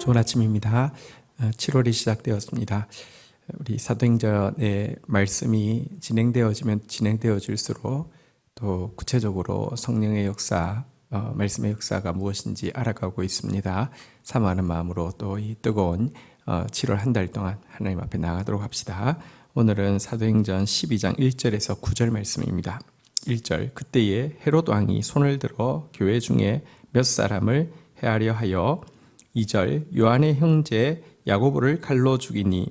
좋은 아침입니다. 7월이 시작되었습니다. 우리 사도행전의 말씀이 진행되어질수록 또 구체적으로 성령의 역사, 말씀의 역사가 무엇인지 알아가고 있습니다. 사모하는 마음으로 또 이 뜨거운 7월 한 달 동안 하나님 앞에 나가도록 합시다. 오늘은 사도행전 12장 1절에서 9절 말씀입니다. 1절, 그때에 헤롯 왕이 손을 들어 교회 중에 몇 사람을 해하려 하여 2절, 요한의 형제 야고보를 칼로 죽이니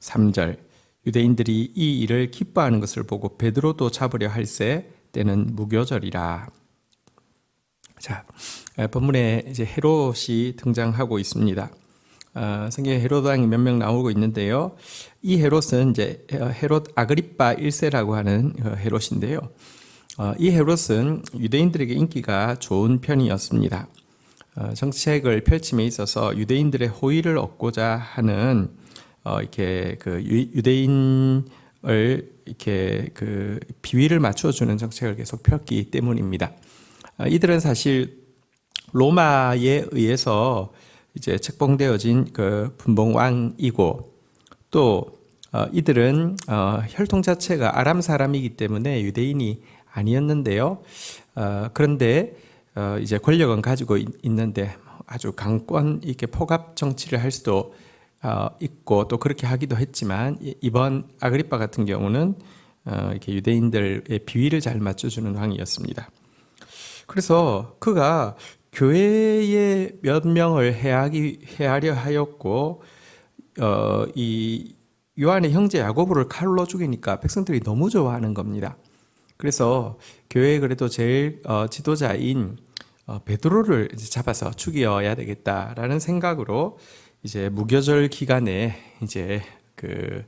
3절, 유대인들이 이 일을 기뻐하는 것을 보고 베드로도 잡으려 할세 때는 무교절이라. 자, 본문에 이제 헤롯이 등장하고 있습니다. 성경에 헤롯 왕이 몇 명 나오고 있는데요. 이 헤롯은 이제 헤롯 아그리파 1세라고 하는 헤롯인데요. 이 헤롯은 유대인들에게 인기가 좋은 편이었습니다. 정책을 펼침에 있어서 유대인들의 호의를 얻고자 하는 이렇게 그 유대인을 이렇게 그 비위를 맞춰주는 정책을 계속 폈기 때문입니다. 이들은 사실 로마에 의해서 이제 책봉되어진 그 분봉왕이고 또 이들은 혈통 자체가 아람 사람이기 때문에 유대인이 아니었는데요. 그런데 이제 권력은 가지고 있는데 아주 강권 있게 포갑 정치를 할 수도 있고 또 그렇게 하기도 했지만 이번 아그리파 같은 경우는 이렇게 유대인들의 비위를 잘 맞춰주는 왕이었습니다. 그래서 그가 교회의 몇 명을 해하려 하였고 이 요한의 형제 야고보를 칼로 죽이니까 백성들이 너무 좋아하는 겁니다. 그래서 교회에 그래도 제일 지도자인 베드로를 이제 잡아서 죽여야 되겠다라는 생각으로 이제 무교절 기간에 이제 그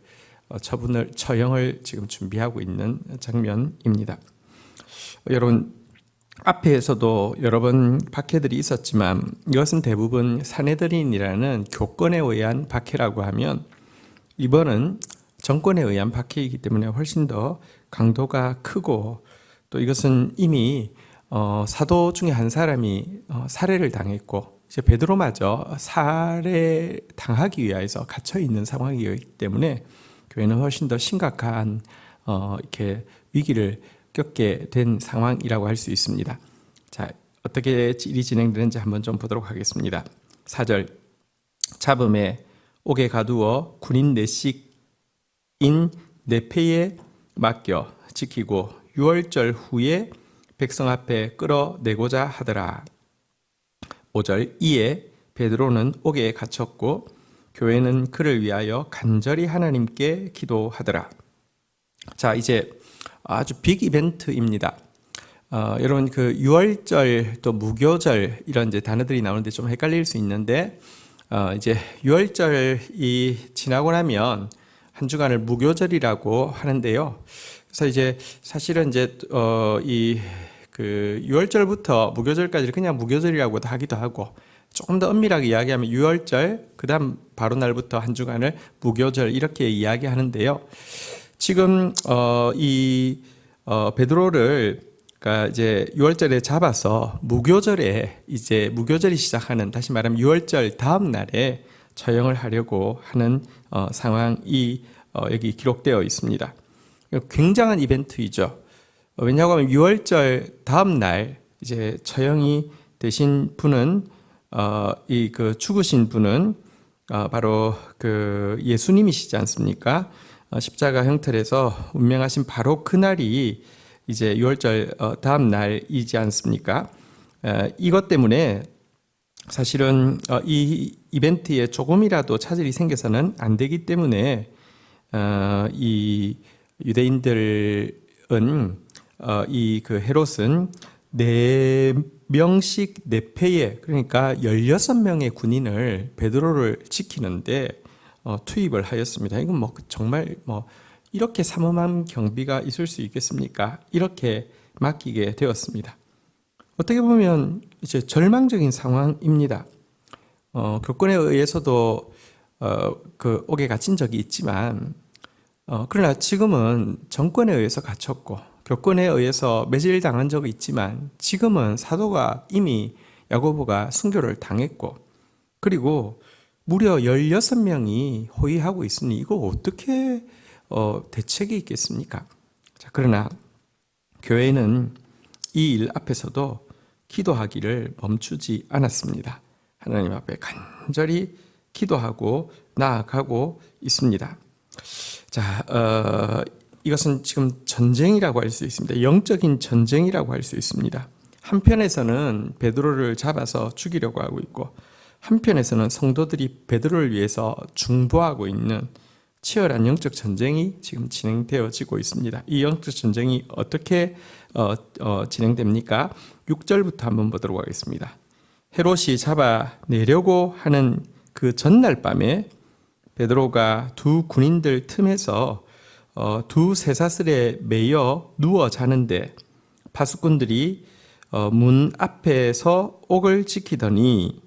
처형을 지금 준비하고 있는 장면입니다. 여러분, 앞에서도 여러 번 박해들이 있었지만 이것은 대부분 사내들인이라는 교권에 의한 박해라고 하면 이번은 정권에 의한 박해이기 때문에 훨씬 더 강도가 크고 또 이것은 이미 사도 중에 한 사람이 살해를 당했고 이제 베드로마저 살해 당하기 위해서 갇혀 있는 상황이기 때문에 교회는 훨씬 더 심각한 이렇게 위기를 겪게 된 상황이라고 할 수 있습니다. 자, 어떻게 일이 진행되는지 한번 좀 보도록 하겠습니다. 4절, 잡음에 옥에 가두어 군인 내식인 네페에 맡겨 지키고 6월절 후에 백성 앞에 끌어내고자 하더라. 5절, 이에 베드로는 옥에 갇혔고 교회는 그를 위하여 간절히 하나님께 기도하더라. 자, 이제 아주 빅 이벤트입니다. 여러분, 그 6월절 또 무교절 이런 이제 단어들이 나오는데 좀 헷갈릴 수 있는데 이제 6월절이 지나고 나면 한 주간을 무교절이라고 하는데요. 그래서 이제 사실은 이제 이 그 6월절부터 무교절까지 그냥 무교절이라고도 하기도 하고 조금 더 엄밀하게 이야기하면 6월절 그다음 바로 날부터 한 주간을 무교절 이렇게 이야기하는데요. 지금 이 베드로를 그러니까 이제 6월절에 잡아서 무교절에 이제 무교절이 시작하는 다시 말하면 6월절 다음 날에 처형을 하려고 하는 상황이 여기 기록되어 있습니다. 굉장한 이벤트이죠. 왜냐하고 하면 6월절 다음 날 이제 처형이 되신 분은 이 그 죽으신 분은 바로 그 예수님이시지 않습니까? 십자가 형틀에서 운명하신 바로 그날이 이제 6월절 다음 날이지 않습니까? 이것 때문에 사실은 이 이벤트에 조금이라도 차질이 생겨서는 안 되기 때문에 이 유대인들은 이 그 헤롯은 4명씩 4패에 그러니까 16명의 군인을 베드로를 지키는데 투입을 하였습니다. 이건 뭐 정말 뭐 이렇게 삼엄한 경비가 있을 수 있겠습니까? 이렇게 맡기게 되었습니다. 어떻게 보면 이제 절망적인 상황입니다. 교권에 의해서도 그 옥에 갇힌 적이 있지만 그러나 지금은 정권에 의해서 갇혔고 교권에 의해서 매질당한 적이 있지만 지금은 사도가 이미 야고보가 순교를 당했고 그리고 무려 16명이 호위하고 있으니 이거 어떻게 대책이 있겠습니까? 자, 그러나 교회는 이 일 앞에서도 기도하기를 멈추지 않았습니다. 하나님 앞에 간절히 기도하고 나아가고 있습니다. 자, 이것은 지금 전쟁이라고 할 수 있습니다. 영적인 전쟁이라고 할 수 있습니다. 한편에서는 베드로를 잡아서 죽이려고 하고 있고, 한편에서는 성도들이 베드로를 위해서 중보하고 있는 치열한 영적 전쟁이 지금 진행되어지고 있습니다. 이 영적 전쟁이 어떻게 진행됩니까? 6절부터 한번 보도록 하겠습니다. 헤롯이 잡아내려고 하는 그 전날 밤에 베드로가 두 군인들 틈에서 두 쇠사슬에 매여 누워 자는데 파수꾼들이 문 앞에서 옥을 지키더니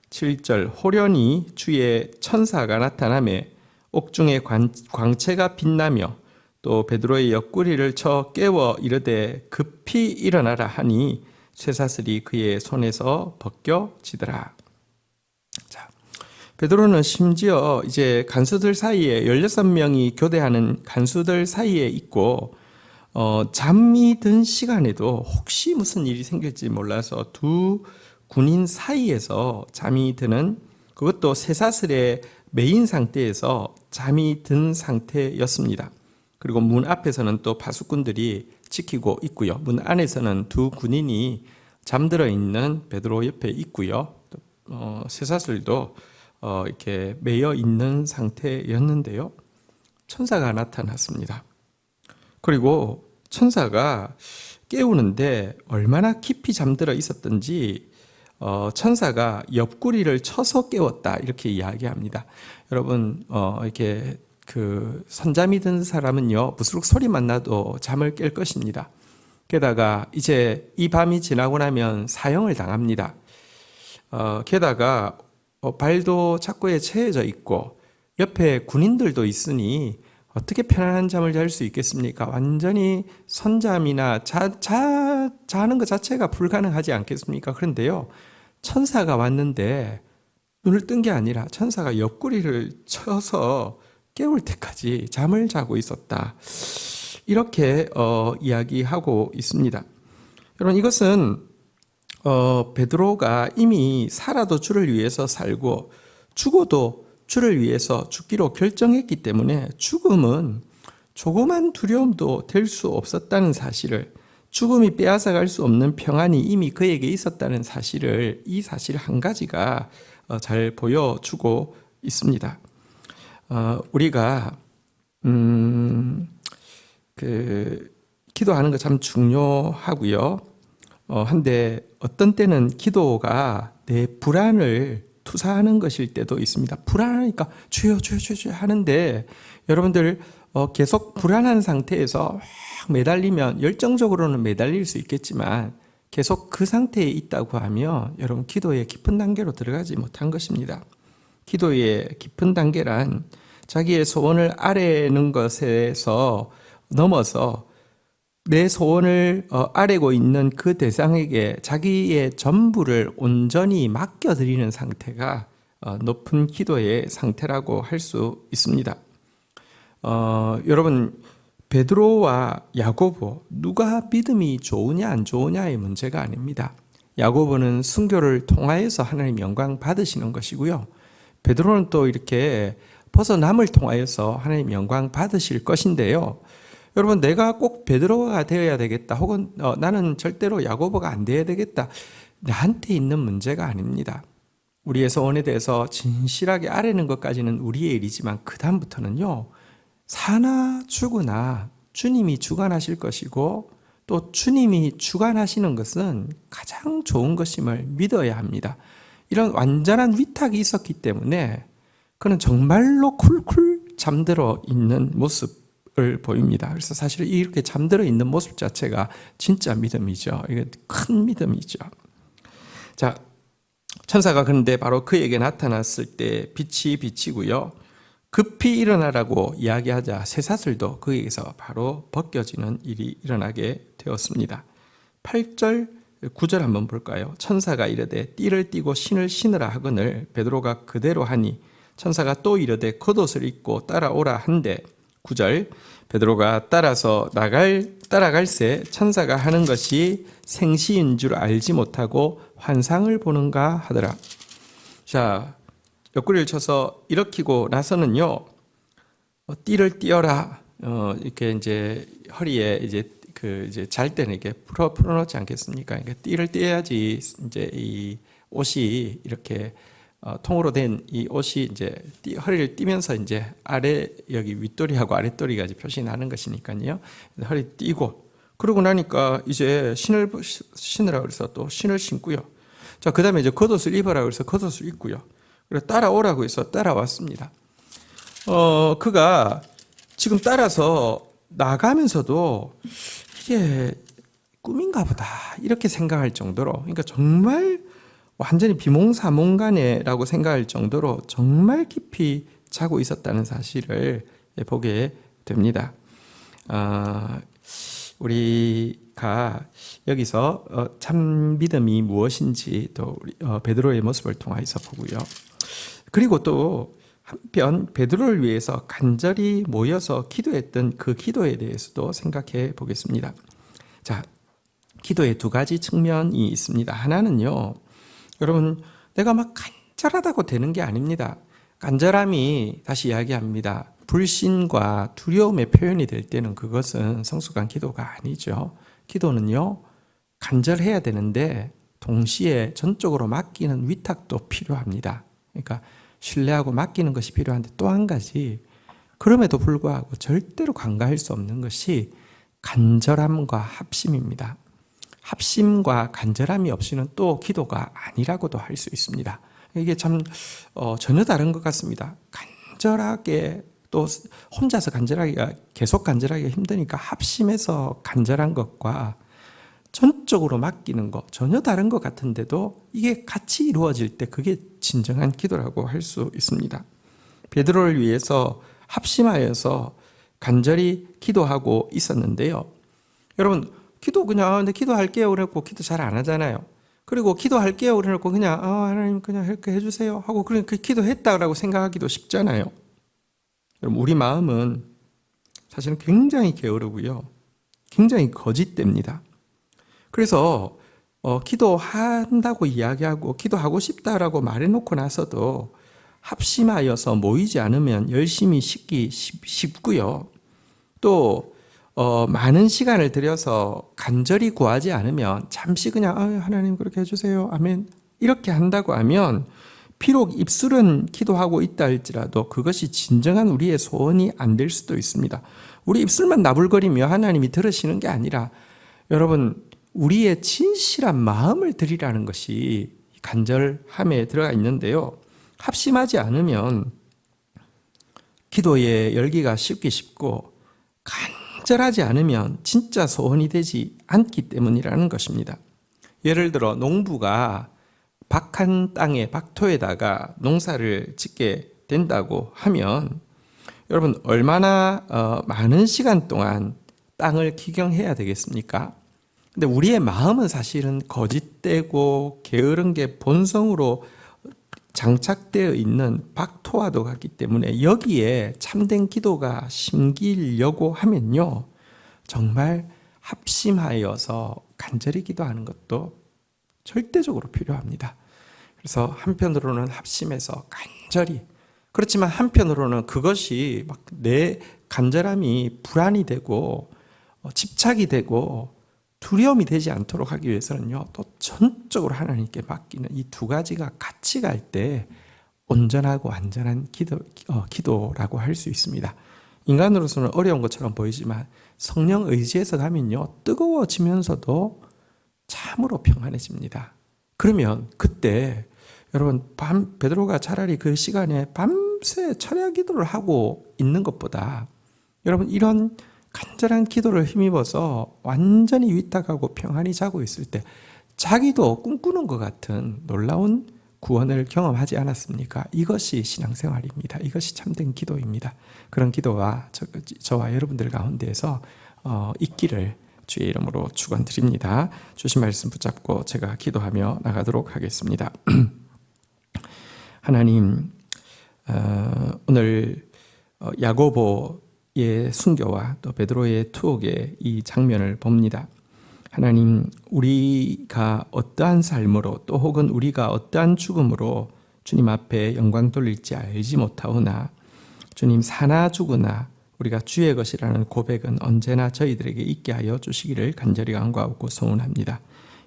7절 호련히 주의 천사가 나타나매 옥중의 광채가 빛나며 또 베드로의 옆구리를 쳐 깨워 이르되 급히 일어나라 하니 쇠사슬이 그의 손에서 벗겨지더라. 자, 베드로는 심지어 이제 간수들 사이에 16명이 교대하는 간수들 사이에 있고 잠이 든 시간에도 혹시 무슨 일이 생길지 몰라서 두 군인 사이에서 잠이 드는, 그것도 쇠사슬에 매인 상태에서 잠이 든 상태였습니다. 그리고 문 앞에서는 또 파수꾼들이 지키고 있고요. 문 안에서는 두 군인이 잠들어 있는 베드로 옆에 있고요. 또 쇠사슬도 이렇게 매여 있는 상태였는데요. 천사가 나타났습니다. 그리고 천사가 깨우는데 얼마나 깊이 잠들어 있었던지 천사가 옆구리를 쳐서 깨웠다 이렇게 이야기합니다. 여러분 이렇게 그 선잠이 든 사람은요 무슨 소리만 나도 잠을 깰 것입니다. 게다가 이제 이 밤이 지나고 나면 사형을 당합니다. 게다가 발도 착고에 채해져 있고 옆에 군인들도 있으니 어떻게 편안한 잠을 잘 수 있겠습니까? 완전히 선잠이나 자는 것 자체가 불가능하지 않겠습니까? 그런데요, 천사가 왔는데 눈을 뜬 게 아니라 천사가 옆구리를 쳐서 깨울 때까지 잠을 자고 있었다. 이렇게 이야기하고 있습니다. 여러분, 이것은 베드로가 이미 살아도 주를 위해서 살고 죽어도 주를 위해서 죽기로 결정했기 때문에 죽음은 조그만 두려움도 될 수 없었다는 사실을, 죽음이 빼앗아갈 수 없는 평안이 이미 그에게 있었다는 사실을, 이 사실 한 가지가 잘 보여주고 있습니다. 우리가 기도하는 거 참 중요하고요. 한데 어떤 때는 기도가 내 불안을 투사하는 것일 때도 있습니다. 불안하니까 주여 주여 주여 하는데 여러분들 계속 불안한 상태에서 막 매달리면 열정적으로는 매달릴 수 있겠지만 계속 그 상태에 있다고 하면 여러분 기도의 깊은 단계로 들어가지 못한 것입니다. 기도의 깊은 단계란 자기의 소원을 아뢰는 것에서 넘어서 내 소원을 아뢰고 있는 그 대상에게 자기의 전부를 온전히 맡겨드리는 상태가 높은 기도의 상태라고 할 수 있습니다. 여러분, 베드로와 야고보 누가 믿음이 좋으냐 안 좋으냐의 문제가 아닙니다. 야고보는 순교를 통하여서 하나님 영광 받으시는 것이고요. 베드로는 또 이렇게 벗어남을 통하여서 하나님 영광 받으실 것인데요. 여러분, 내가 꼭 베드로가 되어야 되겠다, 혹은 나는 절대로 야고보가 안 되어야 되겠다, 나한테 있는 문제가 아닙니다. 우리의 소원에 대해서 진실하게 아뢰는 것까지는 우리의 일이지만 그 다음부터는요, 사나 죽으나 주님이 주관하실 것이고 또 주님이 주관하시는 것은 가장 좋은 것임을 믿어야 합니다. 이런 완전한 위탁이 있었기 때문에 그는 정말로 쿨쿨 잠들어 있는 모습을 보입니다. 그래서 사실 이렇게 잠들어 있는 모습 자체가 진짜 믿음이죠. 이게 큰 믿음이죠. 자, 천사가 그런데 바로 그에게 나타났을 때 빛이 비치고요, 급히 일어나라고 이야기하자 쇠사슬도 그에게서 바로 벗겨지는 일이 일어나게 되었습니다. 8절 9절 한번 볼까요? 천사가 이르되 띠를 띠고 신을 신으라 하거늘 베드로가 그대로 하니 천사가 또 이르되 겉옷을 입고 따라오라 한데 9절 베드로가 따라갈새 천사가 하는 것이 생시인 줄 알지 못하고 환상을 보는가 하더라. 자, 옆구리를 쳐서 일으키고 나서는요, 띠를 띄어라. 이렇게 이제 허리에 이제 잘 때는 이렇게 풀어놓지 않겠습니까? 그러니까 띠를 띄어야지 이제 이 옷이 이렇게 통으로 된 이 옷이 이제 허리를 띠면서 이제 아래 여기 윗도리하고 아랫도리가 이제 표시 나는 것이니까요. 허리 띠고 그러고 나니까 이제 신으라 그래서 또 신을 신고요. 자, 그다음에 이제 겉옷을 입어라 그래서 겉옷을 입고요. 그래서 따라오라고 해서 따라왔습니다. 그가 지금 따라서 나가면서도 이게 꿈인가 보다 이렇게 생각할 정도로, 그러니까 정말 완전히 비몽사몽간에라고 생각할 정도로 정말 깊이 자고 있었다는 사실을 보게 됩니다. 우리가 여기서 참 믿음이 무엇인지 또 베드로의 모습을 통해서 보고요. 그리고 또 한편 베드로를 위해서 간절히 모여서 기도했던 그 기도에 대해서도 생각해 보겠습니다. 자, 기도의 두 가지 측면이 있습니다. 하나는요, 여러분, 내가 막 간절하다고 되는 게 아닙니다. 간절함이, 다시 이야기합니다, 불신과 두려움의 표현이 될 때는 그것은 성숙한 기도가 아니죠. 기도는요, 간절해야 되는데 동시에 전적으로 맡기는 위탁도 필요합니다. 그러니까 신뢰하고 맡기는 것이 필요한데, 또 한 가지, 그럼에도 불구하고 절대로 간과할 수 없는 것이 간절함과 합심입니다. 합심과 간절함이 없이는 또 기도가 아니라고도 할 수 있습니다. 이게 참 전혀 다른 것 같습니다. 간절하게, 또 혼자서 간절하기가, 계속 간절하기가 힘드니까 합심해서 간절한 것과 전적으로 맡기는 것, 전혀 다른 것 같은데도 이게 같이 이루어질 때 그게 진정한 기도라고 할 수 있습니다. 베드로를 위해서 합심하여서 간절히 기도하고 있었는데요. 여러분, 기도 그냥 근데 기도할게요 그래놓고 기도 잘 안 하잖아요. 그리고 기도할게요 그래놓고 그냥 하나님 그냥 이렇게 해주세요 하고 그냥 그 기도했다라고 생각하기도 쉽잖아요. 여러분, 우리 마음은 사실은 굉장히 게으르고요, 굉장히 거짓됩니다. 그래서 기도한다고 이야기하고 기도하고 싶다라고 말해놓고 나서도 합심하여서 모이지 않으면 열심히 씻기 쉽고요. 또 많은 시간을 들여서 간절히 구하지 않으면 잠시 그냥 하나님 그렇게 해주세요, 아멘, 이렇게 한다고 하면 비록 입술은 기도하고 있다 할지라도 그것이 진정한 우리의 소원이 안 될 수도 있습니다. 우리 입술만 나불거리며 하나님이 들으시는 게 아니라, 여러분, 우리의 진실한 마음을 드리라는 것이 간절함에 들어가 있는데요. 합심하지 않으면 기도의 열기가 식기 쉽고, 간절하지 않으면 진짜 소원이 되지 않기 때문이라는 것입니다. 예를 들어 농부가 박한 땅에, 박토에다가 농사를 짓게 된다고 하면 여러분, 얼마나 많은 시간 동안 땅을 기경해야 되겠습니까? 근데 우리의 마음은 사실은 거짓되고 게으른 게 본성으로 장착되어 있는 박토와도 같기 때문에 여기에 참된 기도가 심기려고 하면요, 정말 합심하여서 간절히 기도하는 것도 절대적으로 필요합니다. 그래서 한편으로는 합심해서 간절히, 그렇지만 한편으로는 그것이 막 내 간절함이 불안이 되고 집착이 되고 두려움이 되지 않도록 하기 위해서는요, 또 전적으로 하나님께 맡기는 이 두 가지가 같이 갈 때 온전하고 완전한 기도라고 할 수 있습니다. 인간으로서는 어려운 것처럼 보이지만 성령 의지해서 가면요, 뜨거워지면서도 참으로 평안해집니다. 그러면 그때 여러분, 베드로가 차라리 그 시간에 밤새 철야 기도를 하고 있는 것보다 여러분, 이런 간절한 기도를 힘입어서 완전히 위탁하고 평안히 자고 있을 때 자기도 꿈꾸는 것 같은 놀라운 구원을 경험하지 않았습니까? 이것이 신앙생활입니다. 이것이 참된 기도입니다. 그런 기도가 저와 여러분들 가운데에서 있기를 주의 이름으로 축원드립니다. 주신 말씀 붙잡고 제가 기도하며 나가도록 하겠습니다. 하나님, 오늘 야고보의 순교와 또 베드로의 투옥의 이 장면을 봅니다. 하나님, 우리가 어떠한 삶으로 또 혹은 우리가 어떠한 죽음으로 주님 앞에 영광 돌릴지 알지 못하오나 주님, 사나 죽으나 우리가 주의 것이라는 고백은 언제나 저희들에게 있게 하여 주시기를 간절히 간구하고 소원합니다.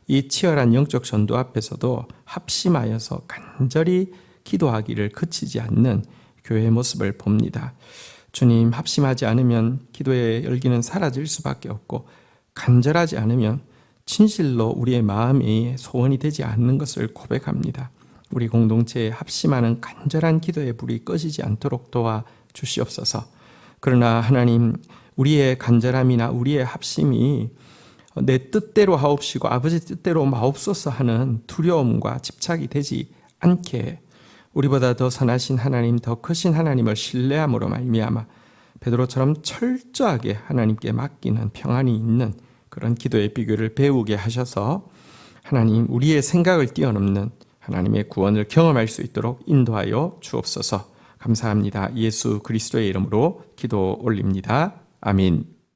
이 치열한 영적 전도 앞에서도 합심하여서 간절히 기도하기를 그치지 않는 교회의 모습을 봅니다. 주님, 합심하지 않으면 기도의 열기는 사라질 수밖에 없고 간절하지 않으면 진실로 우리의 마음이 소원이 되지 않는 것을 고백합니다. 우리 공동체에 합심하는 간절한 기도의 불이 꺼지지 않도록 도와 주시옵소서. 그러나 하나님, 우리의 간절함이나 우리의 합심이 내 뜻대로 하옵시고 아버지 뜻대로 마옵소서 하는 두려움과 집착이 되지 않게 우리보다 더 선하신 하나님, 더 크신 하나님을 신뢰함으로 말미암아 베드로처럼 철저하게 하나님께 맡기는 평안이 있는 그런 기도의 비결을 배우게 하셔서 하나님, 우리의 생각을 뛰어넘는 하나님의 구원을 경험할 수 있도록 인도하여 주옵소서. 감사합니다. 예수 그리스도의 이름으로 기도 올립니다. 아멘.